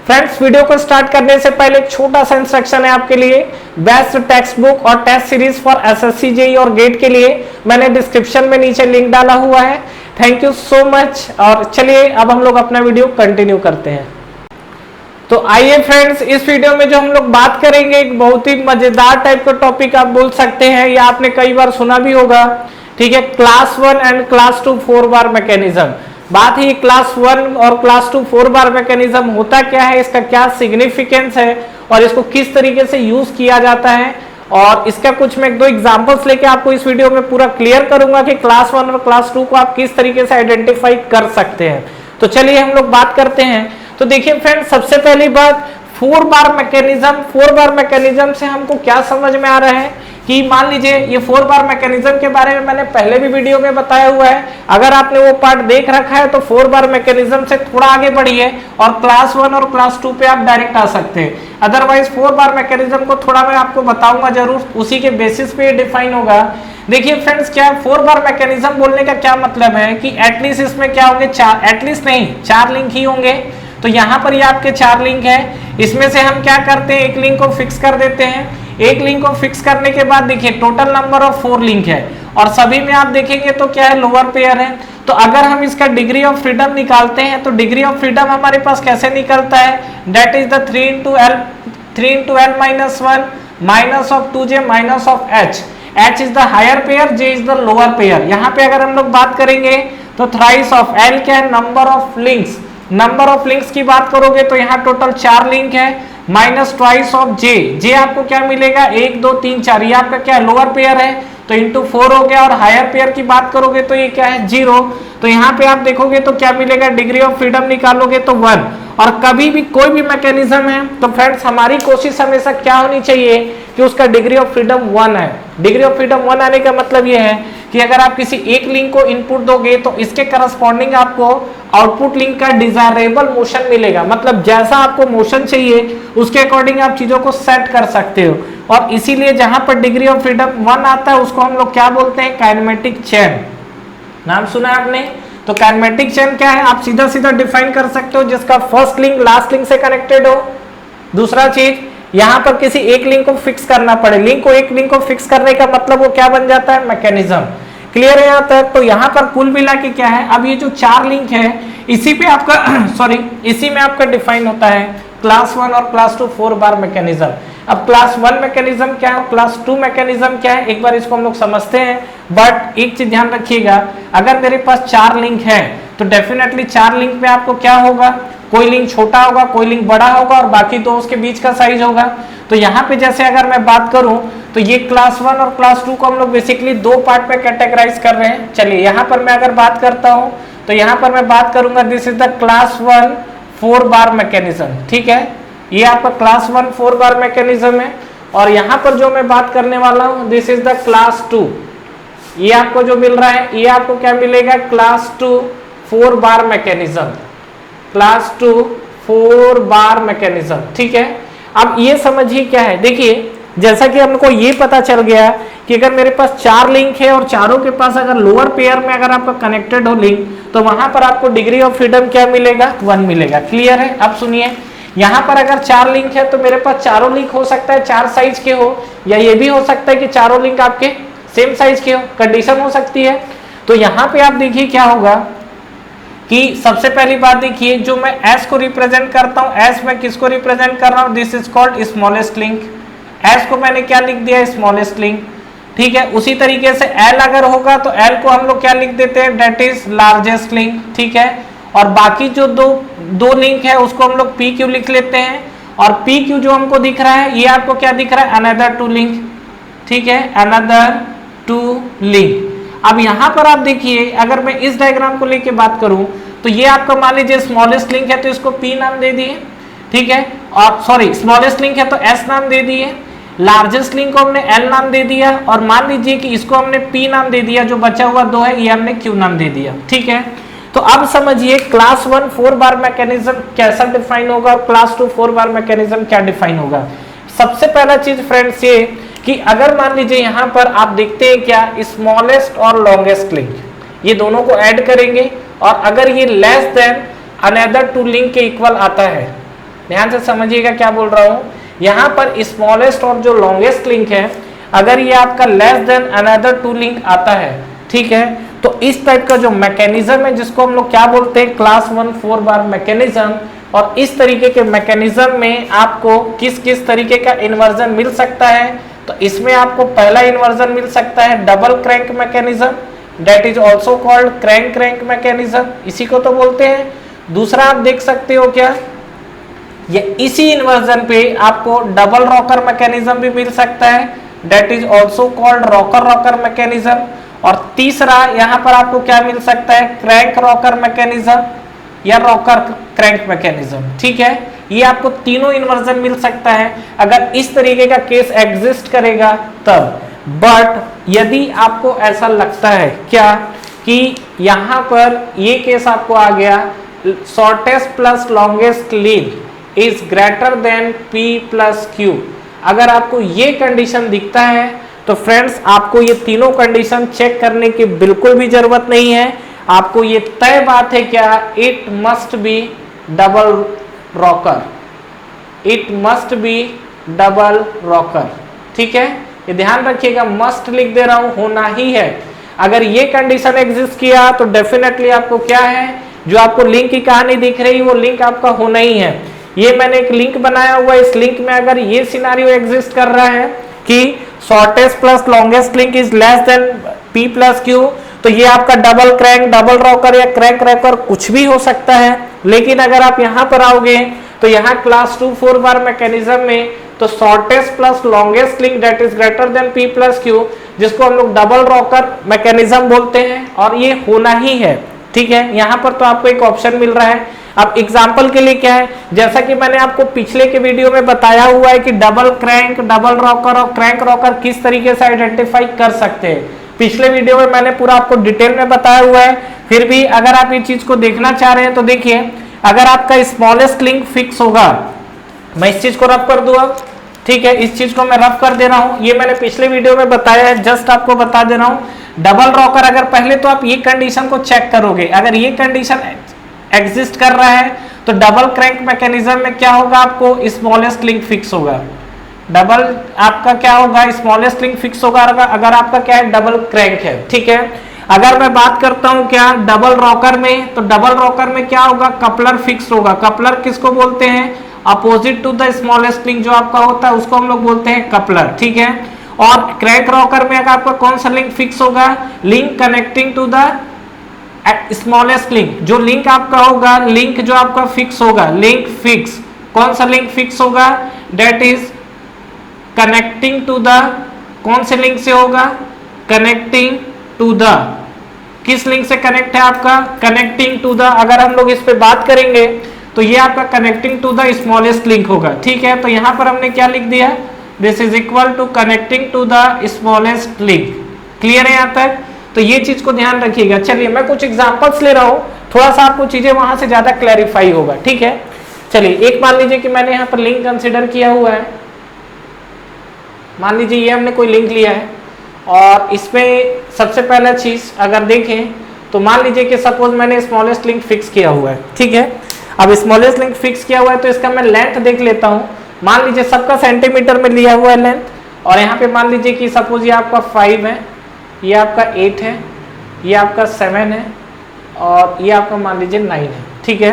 Friends, video को start करने से पहले एक छोटा सा इंस्ट्रक्शन है आपके लिए। बेस्ट टेक्स्ट बुक और test series for SSC JEE और गेट के लिए मैंने डिस्क्रिप्शन में नीचे लिंक डाला हुआ है। Thank you so much. और चलिए अब हम लोग अपना वीडियो कंटिन्यू करते हैं। तो आइए फ्रेंड्स, इस वीडियो में जो हम लोग बात करेंगे एक बहुत ही मजेदार टाइप का टॉपिक आप बोल सकते हैं, या आपने कई बार सुना भी होगा। ठीक है, class 1 and class 2 4 bar mechanism. बात ही क्लास 1 और क्लास 2 4 बार मैकेनिज्म होता क्या है, इसका क्या सिग्निफिकेंस है और इसको किस तरीके से यूज किया जाता है, और इसका कुछ मैं 1-2 एग्जांपल्स लेके आपको इस वीडियो में पूरा क्लियर करूंगा कि क्लास 1 और क्लास 2 को आप किस तरीके से आइडेंटिफाई कर सकते हैं। तो चलिए हम लोग बात करते हैं। तो देखिए फ्रेंड्स, सबसे पहली बात 4 बार मैकेनिज्म से हमको क्या समझ में आ रहा है कि मान लीजिए ये 4 बार मैकेनिज्म के बारे में मैंने पहले भी वीडियो में बताया हुआ है। अगर आपने वो पार्ट देख रखा है तो 4 बार मैकेनिज्म से थोड़ा आगे बढ़िए और क्लास 1 और क्लास 2 पे आप डायरेक्ट आ सकते हैं। अदरवाइज 4 बार मैकेनिज्म को थोड़ा मैं आपको बताऊंगा जरूर, उसी के बेसिस पे डिफाइन होगा। देखिए फ्रेंड्स, क्या 4 बार मैकेनिज्म बोलने का क्या मतलब है कि एटलीस्ट इसमें क्या होंगे, 4 लिंक ही होंगे। तो यहाँ पर ये आपके 4 लिंक है। इसमें से हम क्या करते हैं, एक लिंक को फिक्स कर देते हैं। एक लिंक को फिक्स करने के बाद देखिए टोटल नंबर ऑफ 4 लिंक है और सभी में आप देखेंगे तो क्या है, लोअर पेयर है। तो अगर हम इसका डिग्री ऑफ फ्रीडम निकालते हैं तो डिग्री ऑफ फ्रीडम हमारे पास कैसे निकलता है, that is the 3 into l minus 1 minus of 2j minus of h। h is the higher pair, j is the lower pair. यहाँ पे अगर हम लोग बात करेंगे तो थ्राइस ऑफ l क्या है, number of links. Number of links की बात करोगे तो यहाँ टोटल 4 लिंक है, माइनस ट्वाइस ऑफ जे आपको क्या मिलेगा, 1 2 3 4। ये आपका क्या है, लोअर पेयर है तो इंटू 4 हो गया। और हायर पेयर की बात करोगे तो ये क्या है, 0। तो यहाँ पे आप देखोगे तो क्या मिलेगा, डिग्री ऑफ फ्रीडम निकालोगे तो 1। और कभी भी कोई भी मैकेनिज्म है तो फ्रेंड्स हमारी कोशिश हमेशा क्या होनी चाहिए कि उसका डिग्री ऑफ फ्रीडम 1 है। डिग्री ऑफ फ्रीडम 1 आने का मतलब ये है कि अगर आप किसी एक लिंक को इनपुट दोगे तो इसके करस्पॉन्डिंग आपको आउटपुट लिंक का डिजायरेबल मोशन मिलेगा। मतलब जैसा आपको मोशन चाहिए उसके अकॉर्डिंग आप चीजों को सेट कर सकते हो। और इसीलिए जहां पर डिग्री ऑफ फ्रीडम 1 आता है उसको हम लोग क्या बोलते हैं, काइनेमेटिक चेन। नाम सुना है आपने? तो काइनेमेटिक चेन क्या है, आप सीधा सीधा डिफाइन कर सकते हो, जिसका फर्स्ट लिंक लास्ट लिंक से कनेक्टेड हो। दूसरा चीज, यहां पर किसी एक लिंक को फिक्स करना पड़े। एक लिंक को फिक्स करने का मतलब वो क्या बन जाता है, मैकेनिज्म। क्लियर है यहाँ तक? तो यहाँ पर कुल मिला के क्या है, अब ये जो 4 लिंक है इसी पे आपका इसी में आपका डिफाइन होता है क्लास 1 और क्लास 2 4 बार मैकेनिज्म। अब क्लास 1 मैकेनिज्म क्या है, क्लास 2 मैकेनिज्म क्या है, एक बार इसको हम लोग समझते हैं। बट एक चीज ध्यान रखिएगा, अगर मेरे पास 4 लिंक है तो डेफिनेटली 4 लिंक में आपको क्या होगा, कोई लिंक छोटा होगा, कोई लिंक बड़ा होगा और बाकी दो उसके बीच का साइज होगा। तो यहाँ पे जैसे अगर मैं बात करूं तो ये क्लास 1 और क्लास 2 को हम लोग बेसिकली 2 पार्ट में कैटेगराइज कर रहे हैं। चलिए यहाँ पर मैं अगर बात करता हूँ तो यहाँ पर मैं बात करूंगा, this is the class 1 4 bar mechanism. ठीक है, ये आपका क्लास 1 4 बार मैकेनिज्म है। और यहाँ पर जो मैं बात करने वाला हूँ, दिस इज द क्लास 2। ये आपको जो मिल रहा है ये आपको क्या मिलेगा, class 2 4 bar mechanism. Class 2 4 bar mechanism. ठीक है, अब ये समझिए क्या है। देखिए जैसा कि हमको ये पता चल गया कि अगर मेरे पास 4 लिंक है और चारों के पास अगर लोअर पेयर में अगर आपका कनेक्टेड हो लिंक तो वहां पर आपको डिग्री ऑफ फ्रीडम क्या मिलेगा, 1 मिलेगा। क्लियर है? अब सुनिए, यहाँ पर अगर 4 लिंक है तो मेरे पास चारों लिंक हो सकता है 4 साइज के हो, या ये भी हो सकता है कि चारों लिंक आपके सेम साइज के हो, कंडीशन हो सकती है। तो यहाँ पे आप देखिए क्या होगा कि सबसे पहली बात देखिए, जो मैं S को रिप्रेजेंट करता हूँ, S मैं किसको रिप्रेजेंट कर रहा हूँ, this is called smallest link. S को मैंने क्या लिख दिया, स्मॉलेस्ट लिंक। ठीक है, उसी तरीके से L अगर होगा तो L को हम लोग क्या लिख देते हैं, दैट इज लार्जेस्ट लिंक। ठीक है, और बाकी जो दो लिंक है उसको हम लोग PQ लिख लेते हैं। और PQ जो हमको दिख रहा है ये आपको क्या दिख रहा है, अनदर 2 लिंक। ठीक है, अनदर 2 लिंक। अब यहाँ पर आप देखिए, अगर मैं इस डायग्राम को लेके बात करूं तो ये आपका मान लीजिए स्मॉलेस्ट लिंक है तो इसको P नाम दे दिए। ठीक है, और सॉरी स्मॉलेस्ट लिंक है तो S नाम दे दिए, लार्जेस्ट लिंक को हमने L नाम दे दिया, और मान लीजिए कि इसको हमने P नाम दे दिया, जो बचा हुआ 2 है ये हमने Q नाम दे दिया। ठीक है, तो अब समझिए क्लास 1 4 बार मैकेनिज्म कैसा डिफाइन होगा और क्लास 2 4 बार मैकेनिज्म क्या डिफाइन होगा। सबसे पहला चीज फ्रेंड्स ये कि अगर मान लीजिए यहाँ पर आप देखते हैं क्या, स्मॉलेस्ट और लॉन्गेस्ट लिंक, ये दोनों को ऐड करेंगे और अगर ये लेस देन अनदर 2 लिंक के इक्वल आता है ध्यान से समझिएगा क्या बोल रहा हूं। यहां पर स्मॉलेस्ट और जो लॉन्गेस्ट लिंक है, अगर ये आपका लेस देन अनदर 2 लिंक आता है, ठीक है, तो इस टाइप का जो मैकेनिज्म है जिसको हम लोग क्या बोलते हैं, क्लास 1 4 बार मैकेनिज्म। और इस तरीके के मैकेनिज्म में आपको किस किस तरीके का इन्वर्जन मिल सकता है, तो इसमें आपको पहला इन्वर्जन मिल सकता है double crank mechanism, that is also called crank crank mechanism, इसी को तो बोलते हैं। दूसरा आप देख सकते हो क्या, ये इसी इन्वर्जन पे आपको डबल रॉकर मैकेनिज्म भी मिल सकता है, that is also called rocker rocker mechanism. और तीसरा यहां पर आपको क्या मिल सकता है, क्रैंक रॉकर मैकेनिज्म या रॉकर क्रैंक मैकेनिज्म, ठीक है। ये आपको तीनों इन्वर्जन मिल सकता है अगर इस तरीके का केस एग्जिस्ट करेगा तब। बट यदि आपको ऐसा लगता है क्या कि यहां पर ये केस आपको आ गया, shortest plus longest link is greater than P plus Q, अगर आपको ये कंडीशन दिखता है तो फ्रेंड्स आपको ये तीनों कंडीशन चेक करने की बिल्कुल भी जरूरत नहीं है। आपको ये तय बात है क्या, it must be double rocker, it must be double rocker, ठीक है। ये ध्यान रखिएगा, मस्ट लिख दे रहा हूं, होना ही है। अगर ये कंडीशन एग्जिस्ट किया तो डेफिनेटली आपको क्या है, जो आपको लिंक की कहानी दिख रही है वो लिंक आपका होना ही है। ये मैंने एक लिंक बनाया हुआ है, इस लिंक में अगर ये सिनारियो एग्जिस्ट कर रहा है कि shortest plus longest link is less than P plus Q, तो ये आपका डबल क्रैंक, डबल रॉकर या क्रैंक रॉकर कुछ भी हो सकता है। लेकिन अगर आप यहां पर आओगे तो यहाँ क्लास 2 4 बार मैकेनिज्म में तो shortest plus longest link that is greater than P plus Q, जिसको हम लोग डबल रॉकर मैकेनिज्म बोलते हैं, और ये होना ही है, ठीक है। यहाँ पर तो आपको एक ऑप्शन मिल रहा है। अब एग्जाम्पल के लिए क्या है, जैसा कि मैंने आपको पिछले के वीडियो में बताया हुआ है कि डबल क्रैंक, डबल रॉकर और क्रैंक रॉकर किस तरीके से आइडेंटिफाई कर सकते हैं। पिछले वीडियो में मैंने पूरा आपको डिटेल में बताया हुआ है। फिर भी अगर आप ये चीज को देखना चाह रहे हैं तो देखिए, अगर आपका स्मॉलेस्ट लिंक फिक्स होगा, मैं इस चीज को रफ कर दूं अब, ठीक है, इस चीज को मैं रफ कर दे रहा हूं, ये मैंने पिछले वीडियो में बताया है, जस्ट आपको बता दे रहा हूं। डबल रॉकर, अगर पहले तो आप ये कंडीशन को चेक करोगे, अगर ये कंडीशन एग्जिस्ट कर रहा है तो डबल क्रैंक मैकेनिज्म में क्या होगा, आपको स्मॉलेस्ट लिंक फिक्स होगा। डबल आपका क्या होगा, स्मॉलेस्ट लिंक फिक्स होगा अगर आपका क्या है, डबल क्रैंक है, ठीक है। अगर मैं बात करता हूं क्या डबल रॉकर में, तो डबल रॉकर में क्या होगा, कपलर फिक्स होगा। कपलर किसको बोलते हैं, opposite to the smallest link जो आपका होता है उसको हम लोग बोलते हैं कपलर, ठीक है। और क्रैंक रॉकर में अगर आपका कौन सा लिंक फिक्स होगा, link connecting to the smallest link, जो लिंक आपका होगा, लिंक जो आपका फिक्स होगा, लिंक फिक्स, कौन सा लिंक फिक्स होगा, that is connecting to the, कौन से लिंक से होगा, कनेक्टिंग टू द, किस लिंक से कनेक्ट है आपका, कनेक्टिंग टू द। अगर हम लोग इस पे बात करेंगे तो ये आपका connecting to the smallest link होगा, ठीक है। तो यहां पर हमने क्या लिख दिया, this is equal to connecting to the smallest link. Clear है यहां तक, तो ये चीज को ध्यान रखिएगा। चलिए मैं कुछ एग्जांपल्स ले रहा हूं, थोड़ा सा आपको चीजें वहां से ज्यादा क्लैरिफाई होगा, ठीक है। चलिए एक मान लीजिए कि मैंने यहाँ पर लिंक कंसिडर किया हुआ है, मान लीजिए ये हमने कोई लिंक लिया है और इसमें सबसे पहला चीज अगर देखें तो मान लीजिए कि सपोज मैंने स्मॉलेस्ट लिंक फिक्स किया हुआ है, ठीक है। अब स्मॉलेस्ट लिंक फिक्स किया हुआ है तो इसका मैं लेंथ देख लेता हूँ। मान लीजिए सबका सेंटीमीटर में लिया हुआ है लेंथ, और यहाँ पे मान लीजिए कि सपोज ये आपका 5 है, ये आपका 8 है, ये आपका 7 है और ये आपका मान लीजिए 9 है, ठीक है।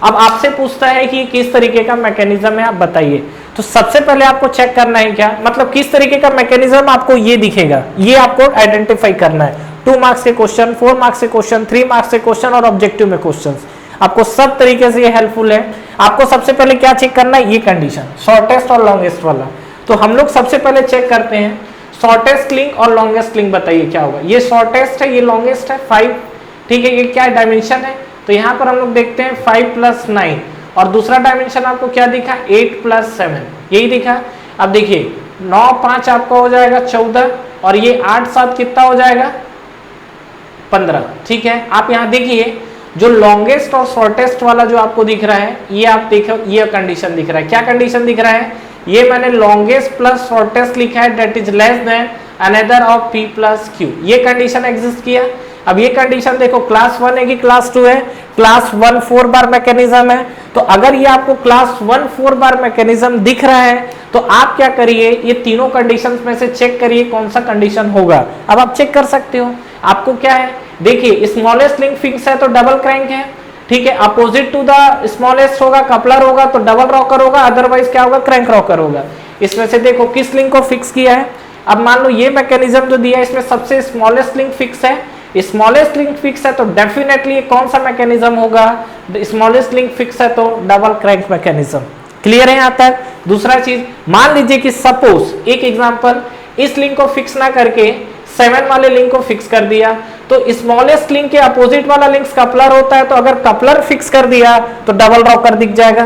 अब आपसे पूछता है कि किस तरीके का मैकेनिज्म है, आप बताइए। तो सबसे पहले आपको चेक करना है क्या, मतलब किस तरीके का मैकेनिज्म आपको ये दिखेगा, ये आपको आइडेंटिफाई करना है। 2 मार्क्स के क्वेश्चन, 4 मार्क्स के क्वेश्चन, 3 मार्क्स के क्वेश्चन और ऑब्जेक्टिव में क्वेश्चन, आपको सब तरीके से ये हेल्पफुल है। आपको सबसे पहले क्या चेक करना है, ये कंडीशन शॉर्टेस्ट और लॉन्गेस्ट वाला। तो हम लोग सबसे पहले चेक करते हैं शॉर्टेस्ट लिंक और लॉन्गेस्ट लिंक, बताइए क्या होगा। ये शॉर्टेस्ट है, ये लॉन्गेस्ट है 5, ठीक है। ये क्या डायमेंशन है, तो यहाँ पर हम लोग देखते हैं 5 + 9, और दूसरा डायमेंशन आपको क्या दिखा, 8 + 7, यही दिखा। अब देखिए 9 5 आपका हो जाएगा 14, और ये 8 7 कितना हो जाएगा 15, ठीक है। आप यहाँ देखिए जो लॉन्गेस्ट और शॉर्टेस्ट वाला जो आपको दिख रहा है, ये आप देखो, ये कंडीशन दिख रहा है। क्या कंडीशन दिख रहा है, ये मैंने लॉन्गेस्ट प्लस शॉर्टेस्ट लिखा है, that is less than another of P + Q, ये कंडीशन एग्जिस्ट किया। अब ये कंडीशन देखो क्लास 1 है कि क्लास 2 है, क्लास 1 4 बार मैकेनिज्म है। तो अगर ये आपको क्लास 1 4 बार मैकेनिज्म दिख रहा है तो आप क्या करिए, ये तीनों कंडीशंस में से चेक करिए कौन सा कंडीशन होगा। अब आप चेक कर सकते हो, आपको क्या है, देखिए स्मॉलेस्ट लिंक फिक्स है तो डबल क्रैंक है, ठीक है। अपोजिट टू द स्मॉलेस्ट होगा, कपलर होगा तो डबल रॉकर होगा, अदरवाइज क्या होगा, क्रैंक रॉकर होगा। इसमें से देखो किस लिंक को फिक्स किया है। अब मान लो ये मैकेनिज्म जो दिया है इसमें सबसे स्मॉलेस्ट लिंक फिक्स है, स्मॉलेस्ट लिंक फिक्स है तो डेफिनेटली कौन सा मैकेनिज्म होगा, स्मॉलेस्ट लिंक फिक्स है तो डबल क्रैंक मैकेनिज्म। क्लियर है यहाँ तक। दूसरा चीज, मान लीजिए कि सपोज एक एग्जांपल, इस लिंक को फिक्स ना करके 7 वाले लिंक को फिक्स कर दिया, तो स्मॉलेस्ट लिंक के अपोजिट वाला लिंक कपलर होता है, तो अगर कपलर फिक्स कर दिया तो डबल रॉकर दिख जाएगा।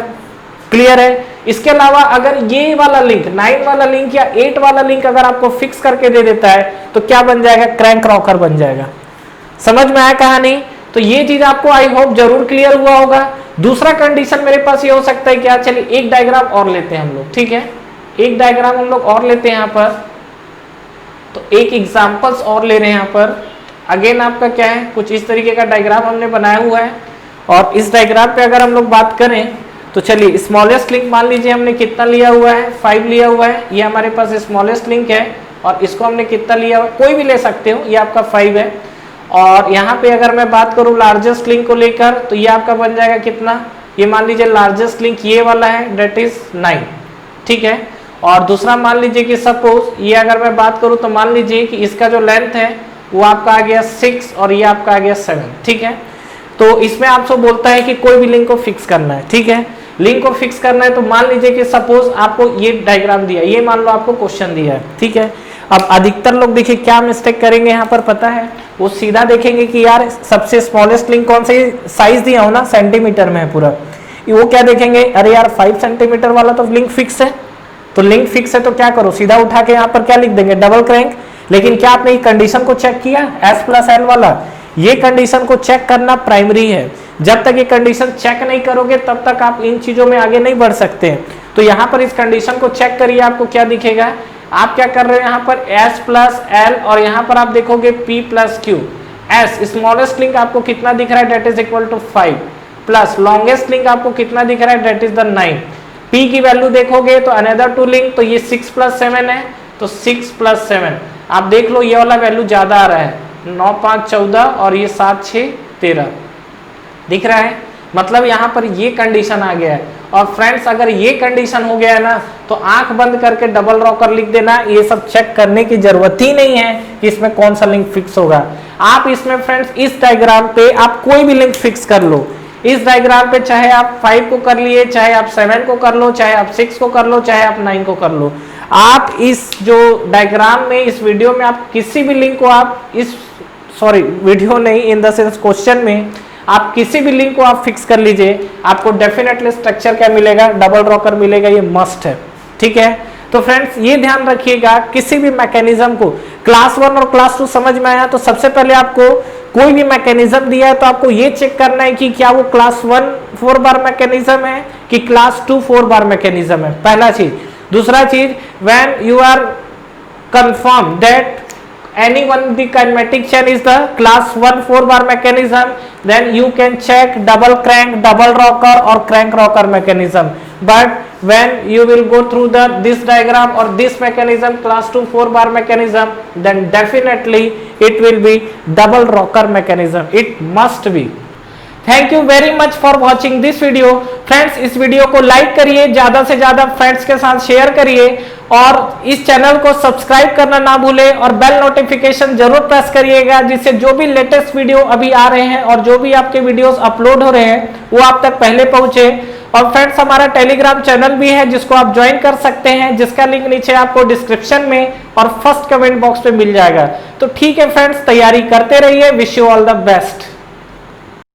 क्लियर है। इसके अलावा अगर ये वाला लिंक 9 वाला लिंक या 8 वाला लिंक अगर आपको फिक्स करके दे देता है तो क्या बन जाएगा, क्रैंक रॉकर बन जाएगा। समझ में आया कहानी। तो ये चीज आपको आई होप जरूर क्लियर हुआ होगा। दूसरा कंडीशन मेरे पास ये हो सकता है क्या, चलिए एक डायग्राम और लेते हैं हम लोग, ठीक है, एक डायग्राम हम लोग और लेते हैं यहाँ पर। तो एक एग्जांपल्स और ले रहे हैं यहाँ पर। अगेन आपका क्या है, कुछ इस तरीके का डायग्राम हमने बनाया हुआ है और इस डायग्राम पे अगर हम लोग बात करें तो चलिए स्मॉलेस्ट लिंक मान लीजिए हमने कितना लिया हुआ है, 5 लिया हुआ है। ये हमारे पास स्मॉलेस्ट लिंक है और इसको हमने कितना लिया हुआ है, कोई भी ले सकते हो, ये आपका 5 है। और यहाँ पे अगर मैं बात करूँ लार्जेस्ट लिंक को लेकर तो ये आपका बन जाएगा कितना, ये मान लीजिए लार्जेस्ट लिंक ये वाला है, डेट इज 9, ठीक है। और दूसरा मान लीजिए कि सपोज ये अगर मैं बात करूँ तो मान लीजिए कि इसका जो लेंथ है वो आपका आ गया 6 और ये आपका आ गया 7, ठीक है। तो इसमें आपसे बोलता है कि कोई भी लिंक को फिक्स करना है, ठीक है। लिंक को फिक्स करना है तो मान लीजिए कि सपोज आपको ये डायग्राम दिया, ये मान लो आपको क्वेश्चन दिया है, ठीक है। अब अधिकतर लोग देखिए क्या मिस्टेक करेंगे यहाँ पर पता है, वो सीधा देखेंगे कि यार सबसे स्मॉलेस्ट लिंक कौन सा, साइज दिया हो ना सेंटीमीटर में है पूरा, वो क्या देखेंगे, अरे यार 5 सेंटीमीटर वाला तो लिंक फिक्स है, तो लिंक फिक्स है तो क्या करो, सीधा उठा के यहाँ पर क्या लिख देंगे, डबल क्रैंक। लेकिन क्या आपने ये कंडीशन को चेक किया, S+L वाला, ये कंडीशन को चेक करना प्राइमरी है। जब तक ये कंडीशन चेक नहीं करोगे तब तक आप इन चीजों में आगे नहीं बढ़ सकते हैं। तो यहाँ पर इस कंडीशन को चेक करिए, आपको क्या दिखेगा, आप क्या कर रहे हो यहाँ पर S+L और यहाँ पर आप देखोगे P+Q। S स्मॉलेस्ट लिंक आपको कितना दिख रहा है, that is equal to 5, plus longest link आपको कितना दिख रहा है, डेट इज द 9। P की वैल्यू देखोगे तो अनदर 2 लिंक, तो ये 6+7 है, तो 6+7 आप देख लो ये वाला वैल्यू ज्यादा आ रहा है, 9 5 14 और ये 7 6 13 दिख रहा है। मतलब यहाँ पर ये कंडीशन आ गया है। और फ्रेंड्स अगर ये कंडीशन हो गया है ना तो आंख बंद करके डबल रॉकर लिख देना, ये सब चेक करने की जरूरत ही नहीं है कि इसमें कौन सा लिंक फिक्स होगा। आप इसमें फ्रेंड्स इस डायग्राम पे आप कोई भी लिंक फिक्स कर लो, इस डायग्राम पे चाहे आप 5 को कर लिए, चाहे आप 7 को कर लो, चाहे आप 6 को कर लो, चाहे आप 9 को कर लो। आप इस जो डायग्राम में, इस वीडियो में आप किसी भी लिंक को आप इस वीडियो नहीं, इन द सेंस क्वेश्चन में आप किसी भी लिंक को आप फिक्स कर लीजिए, आपको डेफिनेटली स्ट्रक्चर क्या मिलेगा, डबल रॉकर मिलेगा, ये मस्ट है, ठीक है। तो फ्रेंड्स ये ध्यान रखिएगा, किसी भी मैकेनिज्म को क्लास 1 और क्लास 2 समझ में आया तो सबसे पहले आपको कोई भी मैकेनिज्म दिया है तो आपको ये चेक करना है कि क्या वो क्लास 1 4 बार मैकेनिज्म है कि क्लास 2 4 बार मैकेनिज्म है, पहला चीज। दूसरा चीज, when you are confirm that any one of the kinematic chain is the class 1 4 bar mechanism, then you can check double crank, double rocker or crank rocker mechanism. But when you will go through this diagram or this mechanism, class 2 4 bar mechanism, then definitely it will be double rocker mechanism, it must be. Thank you very much for watching this video. Friends इस video को like करिए, ज्यादा से ज्यादा friends के साथ share करिए और इस चैनल को सब्सक्राइब करना ना भूलें और बेल नोटिफिकेशन जरूर प्रेस करिएगा, जिससे जो भी लेटेस्ट वीडियो अभी आ रहे हैं और जो भी आपके वीडियोस अपलोड हो रहे हैं वो आप तक पहले पहुंचे। और फ्रेंड्स हमारा टेलीग्राम चैनल भी है जिसको आप ज्वाइन कर सकते हैं, जिसका लिंक नीचे आपको डिस्क्रिप्शन में और फर्स्ट कमेंट बॉक्स पे मिल जाएगा। तो ठीक है फ्रेंड्स, तैयारी करते रहिए। Wish you all the best.